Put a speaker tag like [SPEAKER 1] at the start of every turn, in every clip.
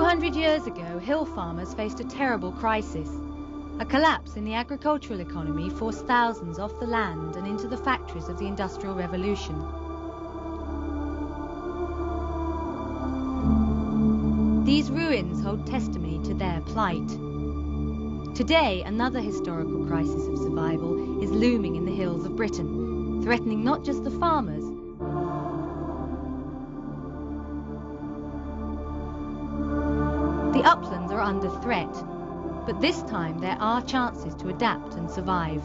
[SPEAKER 1] 200 years ago, hill farmers faced a terrible crisis. A collapse in the agricultural economy forced thousands off the land and into the factories of the Industrial Revolution. These ruins hold testimony to their plight. Today, another historical crisis of survival is looming in the hills of Britain, threatening not just the farmers, the uplands are under threat, but this time there are chances to adapt and survive.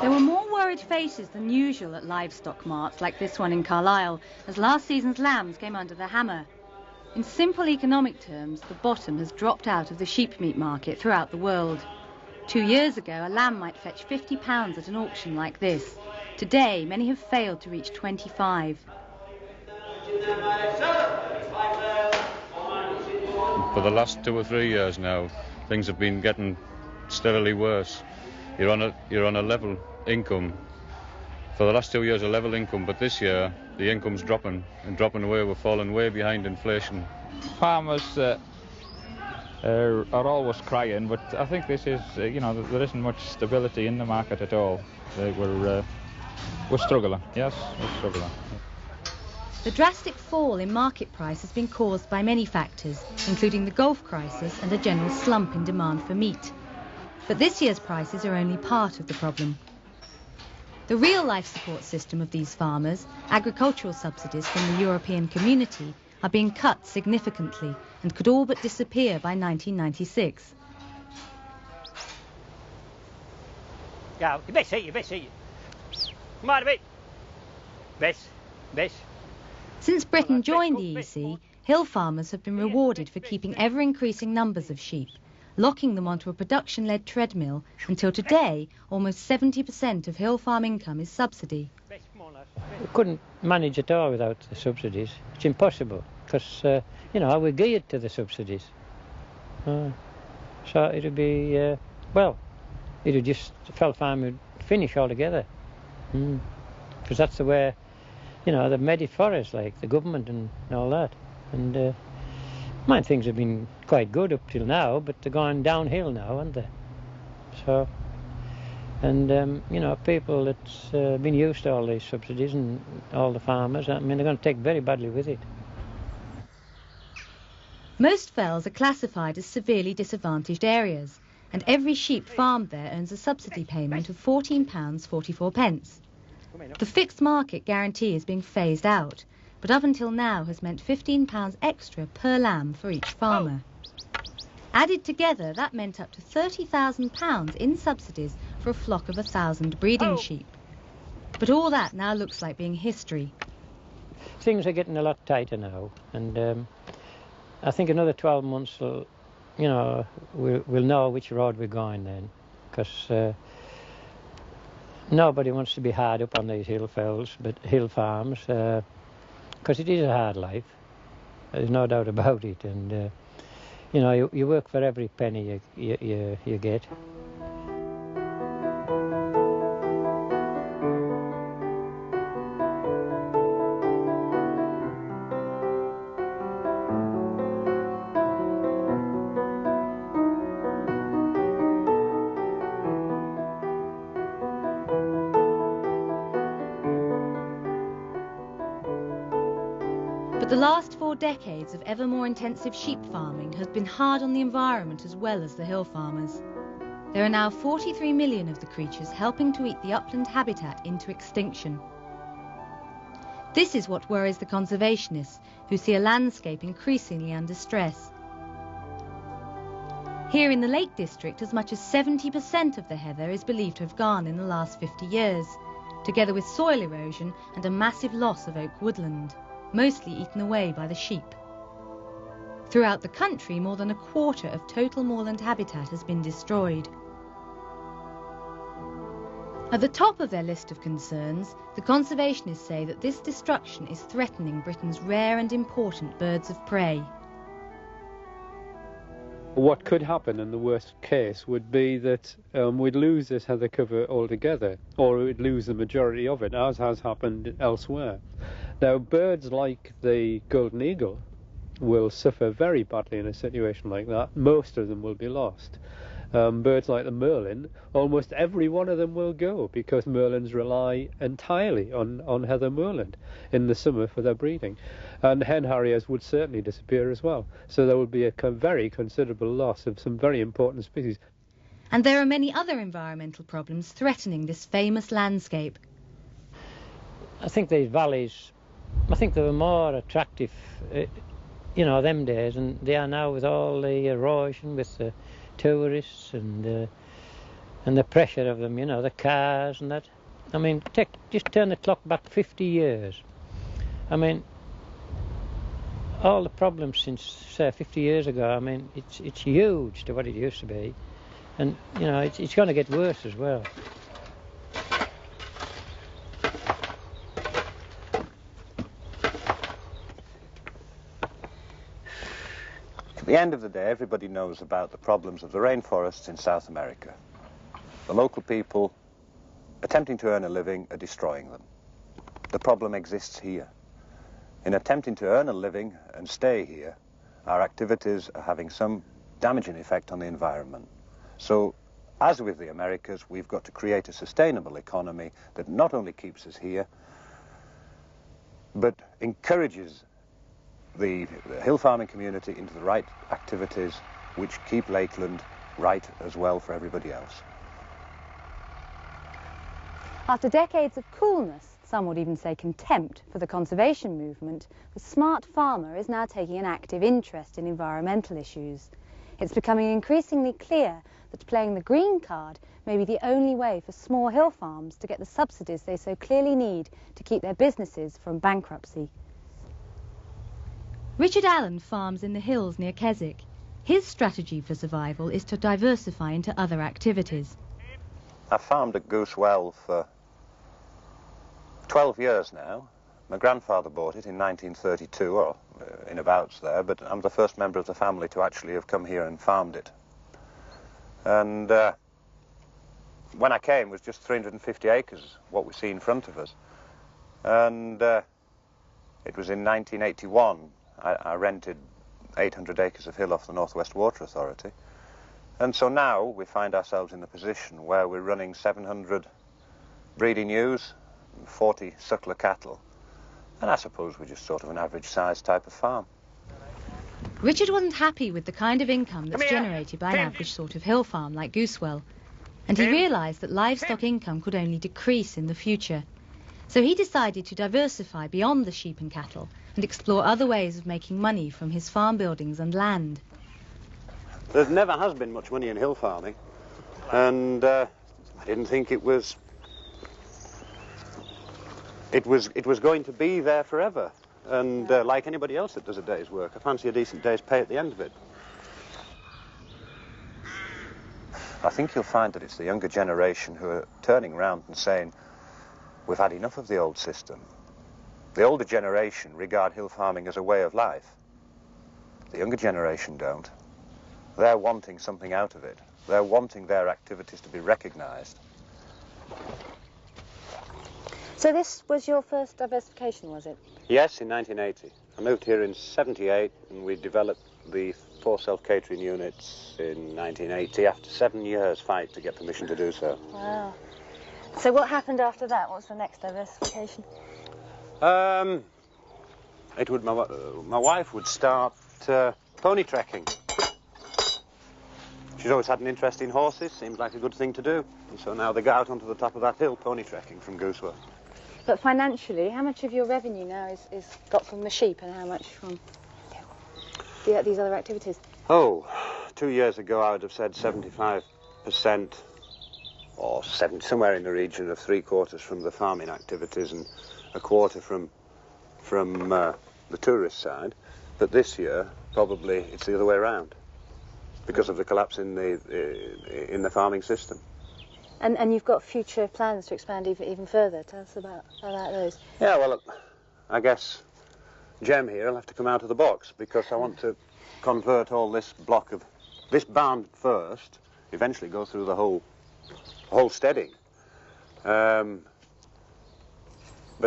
[SPEAKER 1] There were more worried faces than usual at livestock marts like this one in Carlisle, as last season's lambs came under the hammer. In simple economic terms, the bottom has dropped out of the sheep meat market throughout the world. 2 years ago, a lamb might fetch £50 at an auction like this. Today, many have failed to reach 25.
[SPEAKER 2] For the last 2 or 3 years now, things have been getting steadily worse. You're on a level income. For the last 2 years, a level income, but this year the income's dropping away. We're falling way behind inflation.
[SPEAKER 3] Farmers are always crying, but I think this is, there isn't much stability in the market at all. We're struggling. Yes, we're struggling.
[SPEAKER 1] The drastic fall in market price has been caused by many factors, including the Gulf crisis and a general slump in demand for meat. But this year's prices are only part of the problem. The real life support system of these farmers, agricultural subsidies from the European community, are being cut significantly and could all but disappear by 1996.
[SPEAKER 4] Go, you best eat. Come on a bit. Best.
[SPEAKER 1] Since Britain joined the EC, hill farmers have been rewarded for keeping ever-increasing numbers of sheep, locking them onto a production-led treadmill until today almost 70% of hill farm income is subsidy.
[SPEAKER 5] We couldn't manage at all without the subsidies. It's impossible because, we're geared to the subsidies. So it would be, it would just, the fell farm would finish altogether. Because that's the way, they've made it for us, like the government and all that. And mine things have been quite good up till now, but they're going downhill now, aren't they? So, and people that's been used to all these subsidies and all the farmers, they're going to take very badly with it.
[SPEAKER 1] Most fells are classified as severely disadvantaged areas, and every sheep farmed there earns a subsidy payment of £14.44. The fixed market guarantee is being phased out, but up until now has meant £15 extra per lamb for each farmer. Added together, that meant up to £30,000 in subsidies for a flock of 1,000 breeding sheep. But all that now looks like being history.
[SPEAKER 5] Things are getting a lot tighter now, and I think another 12 months we'll know which road we're going then, because nobody wants to be hard up on these hill farms, because it is a hard life. There's no doubt about it, and you work for every penny you get.
[SPEAKER 1] But the last 4 decades of ever more intensive sheep farming has been hard on the environment as well as the hill farmers. There are now 43 million of the creatures helping to eat the upland habitat into extinction. This is what worries the conservationists, who see a landscape increasingly under stress. Here in the Lake District, as much as 70% of the heather is believed to have gone in the last 50 years, together with soil erosion and a massive loss of oak woodland. mostly eaten away by the sheep. Throughout the country, more than a quarter of total moorland habitat has been destroyed. At the top of their list of concerns, the conservationists say that this destruction is threatening Britain's rare and important birds of prey.
[SPEAKER 6] What could happen in the worst case would be that we'd lose this heather cover altogether, or we'd lose the majority of it, as has happened elsewhere. Now, birds like the golden eagle will suffer very badly in a situation like that. Most of them will be lost. Birds like the merlin, almost every one of them will go, because merlins rely entirely on heather moorland in the summer for their breeding. And hen harriers would certainly disappear as well. So there would be a very considerable loss of some very important species.
[SPEAKER 1] And there are many other environmental problems threatening this famous landscape.
[SPEAKER 5] I think these valleys, I think they were more attractive, you know, them days, and they are now with all the erosion, with the tourists and the pressure of them, you know, the cars and that. I mean, just turn the clock back 50 years. I mean, all the problems since, say, 50 years ago, I mean, it's huge to what it used to be. And, you know, it's going to get worse as well.
[SPEAKER 7] At the end of the day, everybody knows about the problems of the rainforests in South America. The local people, attempting to earn a living, are destroying them. The problem exists here. In attempting to earn a living and stay here, our activities are having some damaging effect on the environment. So, as with the Americas, we've got to create a sustainable economy that not only keeps us here, but encourages the hill farming community into the right activities which keep Lakeland right as well for everybody else.
[SPEAKER 8] After decades of coolness, some would even say contempt, for the conservation movement, the smart farmer is now taking an active interest in environmental issues. It's becoming increasingly clear that playing the green card may be the only way for small hill farms to get the subsidies they so clearly need to keep their businesses from bankruptcy.
[SPEAKER 1] Richard Allen farms in the hills near Keswick. His strategy for survival is to diversify into other activities.
[SPEAKER 7] I've farmed at Goose Well for 12 years now. My grandfather bought it in 1932, or in abouts there, but I'm the first member of the family to actually have come here and farmed it. And when I came, it was just 350 acres, what we see in front of us. And it was in 1981. I rented 800 acres of hill off the North West Water Authority. And so now we find ourselves in the position where we're running 700 breeding ewes, 40 suckler cattle. And I suppose we're just sort of an average-sized type of farm.
[SPEAKER 1] Richard wasn't happy with the kind of income that's generated by an average sort of hill farm like Goosewell, and he realised that livestock income could only decrease in the future. So he decided to diversify beyond the sheep and cattle and explore other ways of making money from his farm buildings and land.
[SPEAKER 7] There never has been much money in hill farming, and I didn't think it was going to be there forever. And like anybody else that does a day's work, I fancy a decent day's pay at the end of it. I think you'll find that it's the younger generation who are turning around and saying, we've had enough of the old system. The older generation regard hill farming as a way of life. The younger generation don't. They're wanting something out of it. They're wanting their activities to be recognised.
[SPEAKER 8] So this was your first diversification, was it?
[SPEAKER 7] Yes, in 1980. I moved here in 78 and we developed the 4 self-catering units in 1980 after 7 years fight to get permission to do so.
[SPEAKER 8] Wow. So what happened after that? What was the next diversification?
[SPEAKER 7] My wife would start pony trekking. She's always had an interest in horses, seems like a good thing to do. And so now they go out onto the top of that hill pony trekking from Goosewell.
[SPEAKER 8] But financially, how much of your revenue now is got from the sheep and how much from these other activities?
[SPEAKER 7] Oh, 2 years ago I would have said 75%, or somewhere in the region of 3/4 from the farming activities and 1/4 from the tourist side, but this year probably it's the other way around because of the collapse in the farming system.
[SPEAKER 8] And you've got future plans to expand even further. Tell us about those.
[SPEAKER 7] Yeah, well, I guess Jem here will have to come out of the box because I want to convert all this block of this barn first, eventually go through the whole steading, but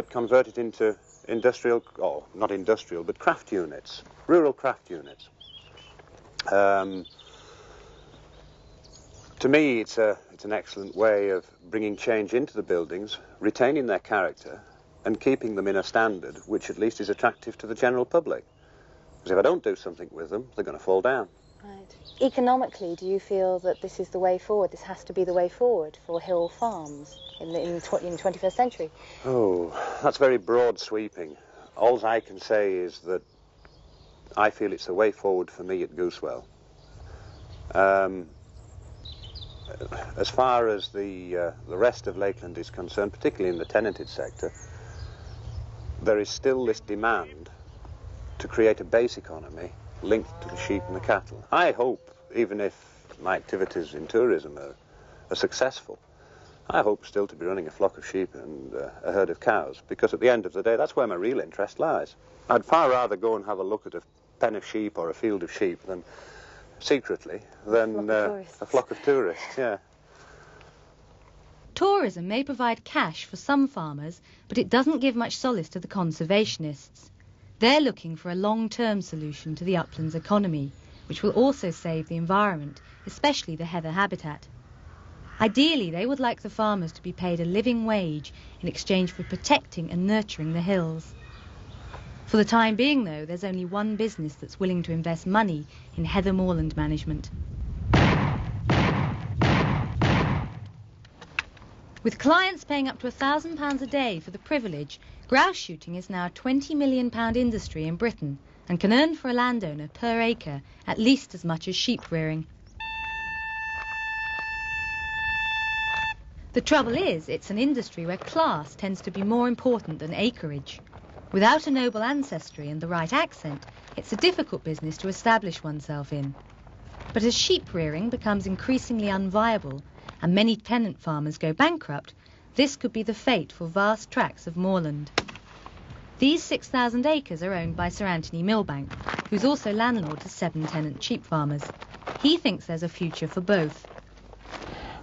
[SPEAKER 7] convert it into industrial, or not industrial, but craft units, rural craft units. To me, it's an excellent way of bringing change into the buildings, retaining their character, and keeping them in a standard which at least is attractive to the general public. Because if I don't do something with them, they're going to fall down.
[SPEAKER 8] Right. Economically, do you feel that this is the way forward? This has to be the way forward for hill farms in the 21st century?
[SPEAKER 7] Oh, that's very broad sweeping. All I can say is that I feel it's the way forward for me at Goosewell. As far as the rest of Lakeland is concerned, particularly in the tenanted sector, there is still this demand to create a base economy linked to the sheep and the cattle. I hope, even if my activities in tourism are successful, I hope still to be running a flock of sheep and a herd of cows, because at the end of the day, that's where my real interest lies. I'd far rather go and have a look at a pen of sheep or a field of sheep than secretly than a flock of tourists, yeah.
[SPEAKER 1] Tourism may provide cash for some farmers, but it doesn't give much solace to the conservationists. They're looking for a long-term solution to the uplands economy, which will also save the environment, especially the heather habitat. Ideally, they would like the farmers to be paid a living wage in exchange for protecting and nurturing the hills. For the time being, though, there's only one business that's willing to invest money in heather moorland management. With clients paying up to £1,000 a day for the privilege, grouse shooting is now a £20 million industry in Britain and can earn for a landowner per acre at least as much as sheep rearing. The trouble is, it's an industry where class tends to be more important than acreage. Without a noble ancestry and the right accent, it's a difficult business to establish oneself in. But as sheep rearing becomes increasingly unviable and many tenant farmers go bankrupt, this could be the fate for vast tracts of moorland. These 6,000 acres are owned by Sir Anthony Milbank, who's also landlord to 7 tenant sheep farmers. He thinks there's a future for both.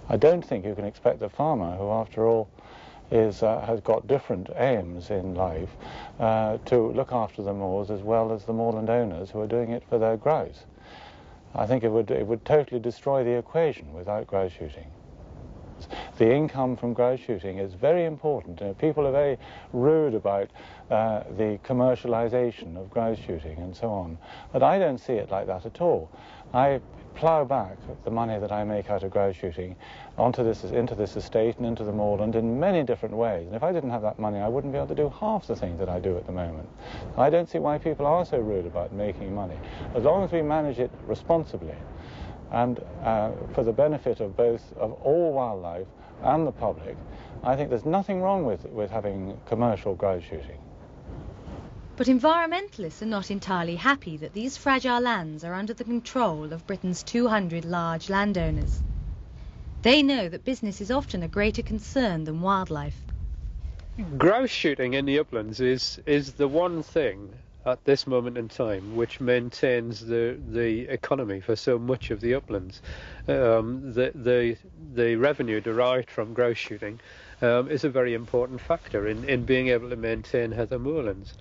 [SPEAKER 9] I don't think you can expect the farmer, who after all has got different aims in life, to look after the moors as well as the moorland owners who are doing it for their grouse. I think it would totally destroy the equation without grouse shooting. The income from grouse shooting is very important. People are very rude about the commercialization of grouse shooting and so on, but I don't see it like that at all. I plough back the money that I make out of grouse shooting into this estate and into the moorland in many different ways. And if I didn't have that money, I wouldn't be able to do half the things that I do at the moment. I don't see why people are so rude about making money. As long as we manage it responsibly and for the benefit of all wildlife and the public, I think there's nothing wrong with having commercial grouse shooting.
[SPEAKER 1] But environmentalists are not entirely happy that these fragile lands are under the control of Britain's 200 large landowners. They know that business is often a greater concern than wildlife.
[SPEAKER 6] Grouse shooting in the uplands is the one thing at this moment in time which maintains the economy for so much of the uplands. The revenue derived from grouse shooting is a very important factor in being able to maintain heather moorlands.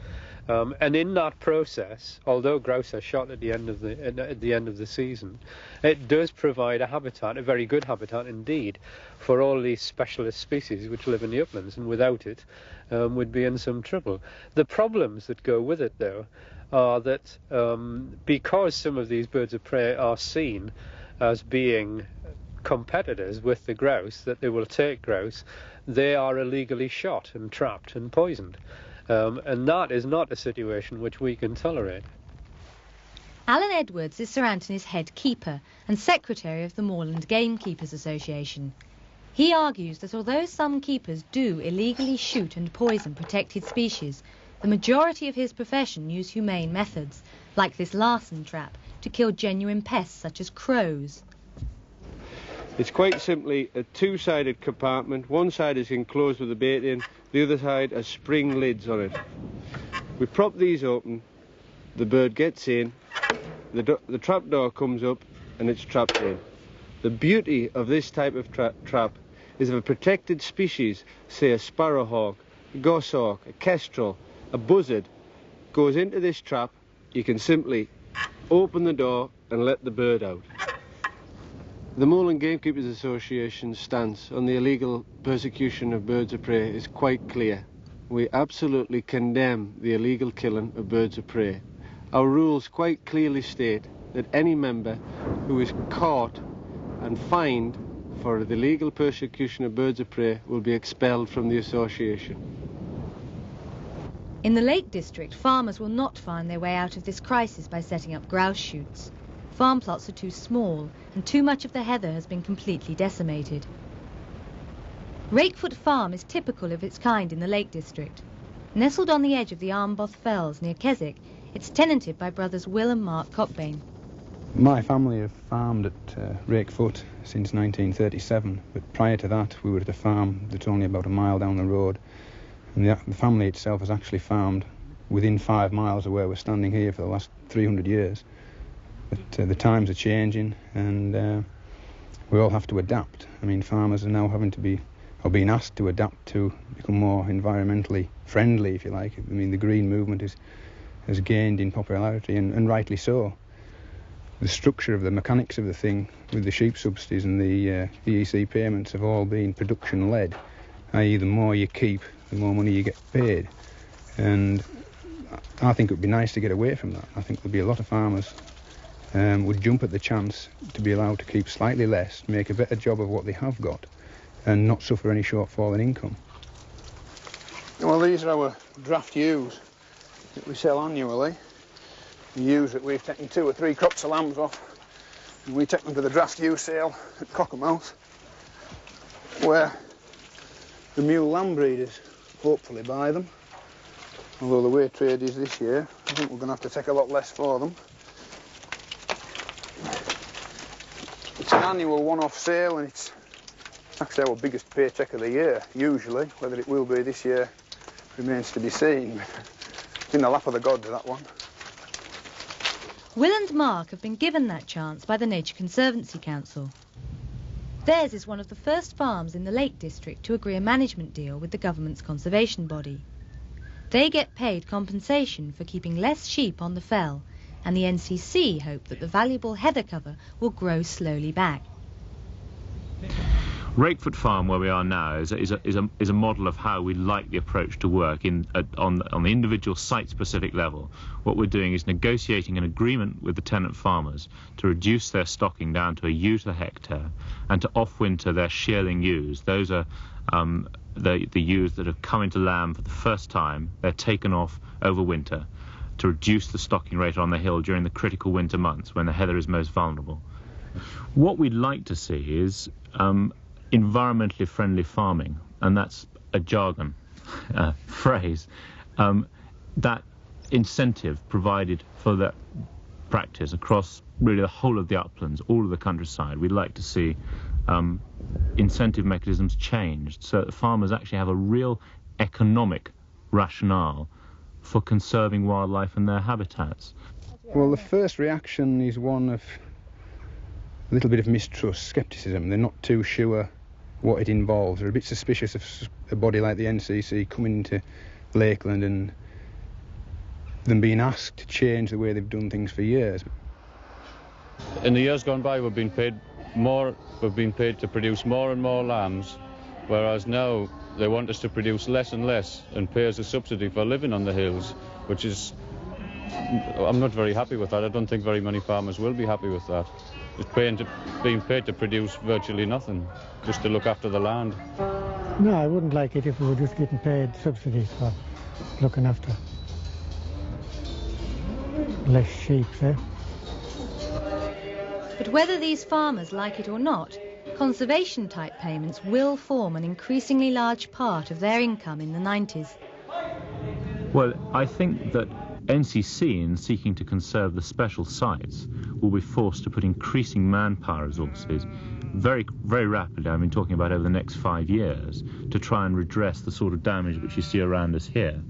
[SPEAKER 6] And in that process, although grouse are shot at the end of the season, it does provide a habitat, a very good habitat indeed, for all these specialist species which live in the uplands, and without it would be in some trouble. The problems that go with it, though, are that because some of these birds of prey are seen as being competitors with the grouse, that they will take grouse, they are illegally shot and trapped and poisoned. And that is not a situation which we can tolerate.
[SPEAKER 1] Alan Edwards is Sir Anthony's head keeper and secretary of the Moorland Gamekeepers Association. He argues that although some keepers do illegally shoot and poison protected species, The majority of his profession use humane methods, like this Marson trap, to kill genuine pests such as crows.
[SPEAKER 10] It's quite simply a two-sided compartment. One side is enclosed with the bait in, the other side has spring lids on it. We prop these open, the bird gets in, the trap door comes up and it's trapped in. The beauty of this type of trap is if a protected species, say a sparrowhawk, a goshawk, a kestrel, a buzzard, goes into this trap, you can simply open the door and let the bird out. The Mole and Gamekeepers Association's stance on the illegal persecution of birds of prey is quite clear. We absolutely condemn the illegal killing of birds of prey. Our rules quite clearly state that any member who is caught and fined for the illegal persecution of birds of prey will be expelled from the association.
[SPEAKER 1] In the Lake District, farmers will not find their way out of this crisis by setting up grouse shoots. Farm plots are too small, and too much of the heather has been completely decimated. Rakefoot Farm is typical of its kind in the Lake District. Nestled on the edge of the Armboth Fells near Keswick, it's tenanted by brothers Will and Mark Cockbain.
[SPEAKER 11] My family have farmed at Rakefoot since 1937, but prior to that we were at a farm that's only about a mile down the road. And the family itself has actually farmed within 5 miles of where we're standing here for the last 300 years. But the times are changing and we all have to adapt. I mean, farmers are now being asked to adapt to become more environmentally friendly, if you like. I mean, the green movement has gained in popularity, and rightly so. The structure of the mechanics of the thing, with the sheep subsidies and the EEC payments, have all been production-led, i.e. the more you keep, the more money you get paid. And I think it would be nice to get away from that. I think there'll be a lot of farmers would jump at the chance to be allowed to keep slightly less, make a better job of what they have got, and not suffer any shortfall in income.
[SPEAKER 12] Well, these are our draft ewes that we sell annually. The ewes that we've taken 2 or 3 crops of lambs off, and we take them to the draft ewe sale at Cockermouth, where the mule lamb breeders hopefully buy them. Although the way trade is this year, I think we're going to have to take a lot less for them. It's an annual one-off sale, and it's actually our biggest paycheck of the year, usually. Whether it will be this year remains to be seen. It's in the lap of the gods, that one.
[SPEAKER 1] Will and Mark have been given that chance by the Nature Conservancy Council. Theirs is one of the first farms in the Lake District to agree a management deal with the government's conservation body. They get paid compensation for keeping less sheep on the fell, and the NCC hope that the valuable heather cover will grow slowly back.
[SPEAKER 13] Rakefoot Farm, where we are now, is a model of how we like the approach to work on the individual site-specific level. What we're doing is negotiating an agreement with the tenant farmers to reduce their stocking down to a ewe to the hectare, and to off-winter their shearling ewes. Those are the ewes that have come into lamb for the first time. They're taken off over winter to reduce the stocking rate on the hill during the critical winter months when the heather is most vulnerable. What we'd like to see is environmentally friendly farming, and that's a jargon phrase. That incentive provided for that practice across really the whole of the uplands, all of the countryside. We'd like to see incentive mechanisms changed so that the farmers actually have a real economic rationale for conserving wildlife and their habitats.
[SPEAKER 11] Well, the first reaction is one of a little bit of mistrust, scepticism. They're not too sure what it involves. They're a bit suspicious of a body like the NCC coming into Lakeland and them being asked to change the way they've done things for years.
[SPEAKER 2] In the years gone by, we've been paid to produce more and more lambs, whereas now they want us to produce less and less and pay us a subsidy for living on the hills, which is, I'm not very happy with that. I don't think very many farmers will be happy with that. Just being paid to produce virtually nothing, just to look after the land.
[SPEAKER 14] No, I wouldn't like it if we were just getting paid subsidies for looking after less sheep, eh?
[SPEAKER 1] But whether these farmers like it or not, conservation-type payments will form an increasingly large part of their income in the 90s.
[SPEAKER 13] Well, I think that NCC, in seeking to conserve the special sites, will be forced to put increasing manpower resources very, very rapidly, I've been talking about over the next 5 years, to try and redress the sort of damage which you see around us here,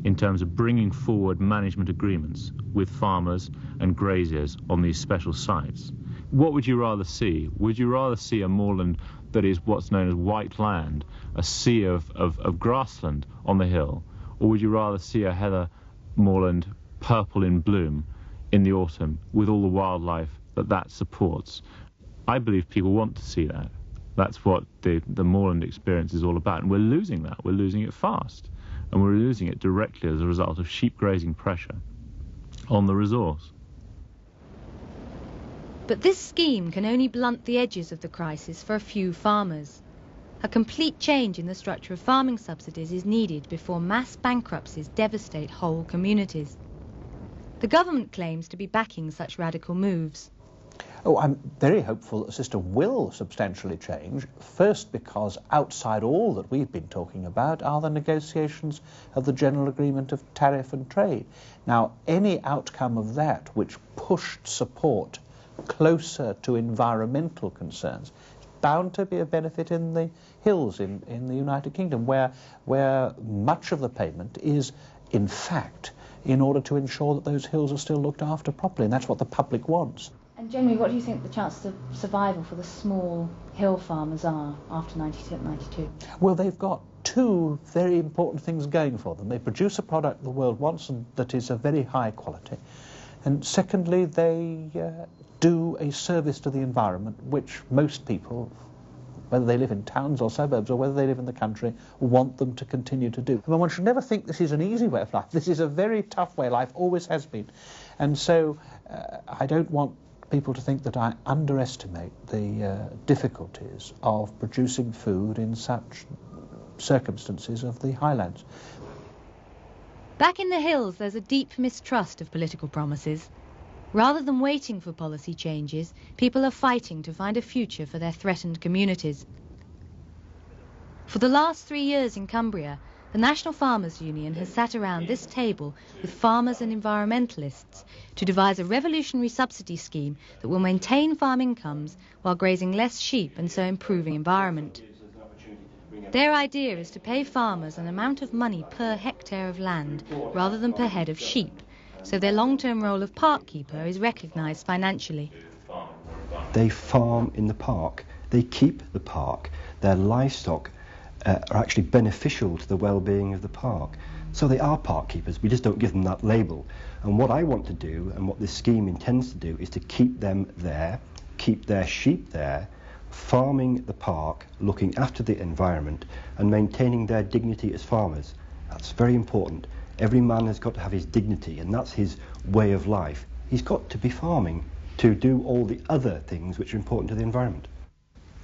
[SPEAKER 13] in terms of bringing forward management agreements with farmers and graziers on these special sites. What would you rather see? Would you rather see a moorland that is what's known as white land, a sea of grassland on the hill, or would you rather see a heather moorland purple in bloom in the autumn with all the wildlife that supports? I believe people want to see that. That's what the moorland experience is all about, and we're losing that. We're losing it fast, and we're losing it directly as a result of sheep grazing pressure on the resource.
[SPEAKER 1] But this scheme can only blunt the edges of the crisis for a few farmers. A complete change in the structure of farming subsidies is needed before mass bankruptcies devastate whole communities. The government claims to be backing such radical moves.
[SPEAKER 15] Oh, I'm very hopeful that the system will substantially change, first because outside all that we've been talking about are the negotiations of the General Agreement of Tariff and Trade. Now, any outcome of that which pushed support closer to environmental concerns is bound to be a benefit in the hills in the United Kingdom, where much of the payment is, in fact, in order to ensure that those hills are still looked after properly, and that's what the public wants.
[SPEAKER 1] And generally, what do you think the chances of survival for the small hill farmers are after 92?
[SPEAKER 15] Well, they've got two very important things going for them. They produce a product the world wants and that is of very high quality. And secondly, they do a service to the environment, which most people, whether they live in towns or suburbs or whether they live in the country, want them to continue to do. I mean, one should never think this is an easy way of life. This is a very tough way of life, always has been. And so I don't want people to think that I underestimate the difficulties of producing food in such circumstances of the highlands.
[SPEAKER 1] Back in the hills, there's a deep mistrust of political promises. Rather than waiting for policy changes, people are fighting to find a future for their threatened communities. For the last 3 years in Cumbria, the National Farmers Union has sat around this table with farmers and environmentalists to devise a revolutionary subsidy scheme that will maintain farm incomes while grazing less sheep and so improving environment. Their idea is to pay farmers an amount of money per hectare of land rather than per head of sheep, so their long-term role of park keeper is recognised financially.
[SPEAKER 16] They farm in the park, they keep the park, their livestock are actually beneficial to the well-being of the park. So they are park keepers, we just don't give them that label. And what I want to do, and what this scheme intends to do, is to keep them there, keep their sheep there, farming the park, looking after the environment, and maintaining their dignity as farmers. That's very important. Every man has got to have his dignity, and that's his way of life. He's got to be farming to do all the other things which are important to the environment.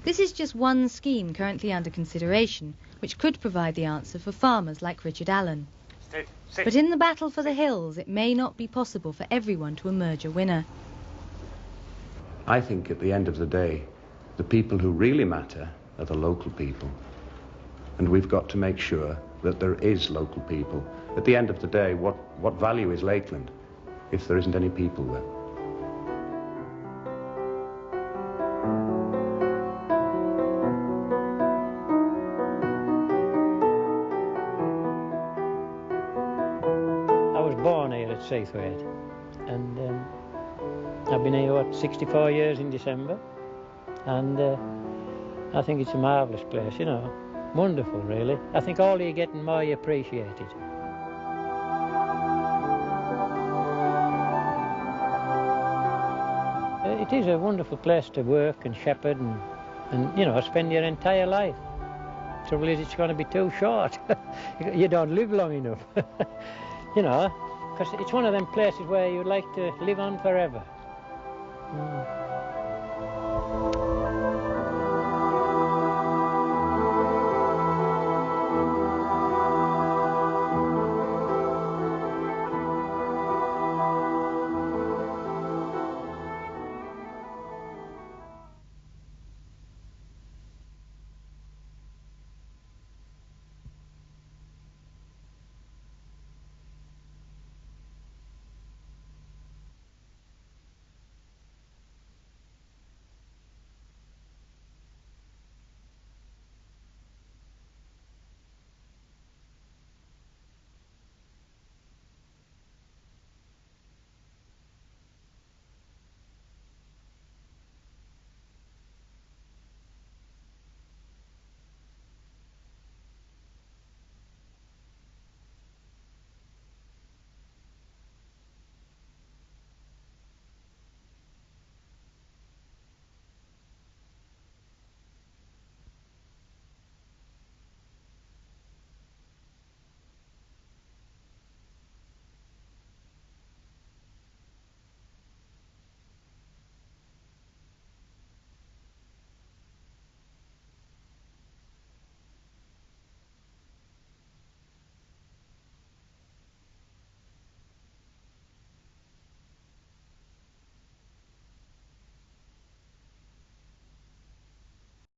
[SPEAKER 1] This is just one scheme currently under consideration, which could provide the answer for farmers like Richard Allen. But in the battle for the hills, it may not be possible for everyone to emerge a winner.
[SPEAKER 17] I think at the end of the day, the people who really matter are the local people. And we've got to make sure that there is local people. At the end of the day, what value is Lakeland if there isn't any people there?
[SPEAKER 5] I was born here at Seathwaite, and I've been here, 64 years in December, and I think it's a marvellous place, you know, wonderful really. I think all you get and more you appreciate it. It is a wonderful place to work and shepherd and you know, spend your entire life. The trouble is it's going to be too short. You don't live long enough. You know, because it's one of them places where you'd like to live on forever.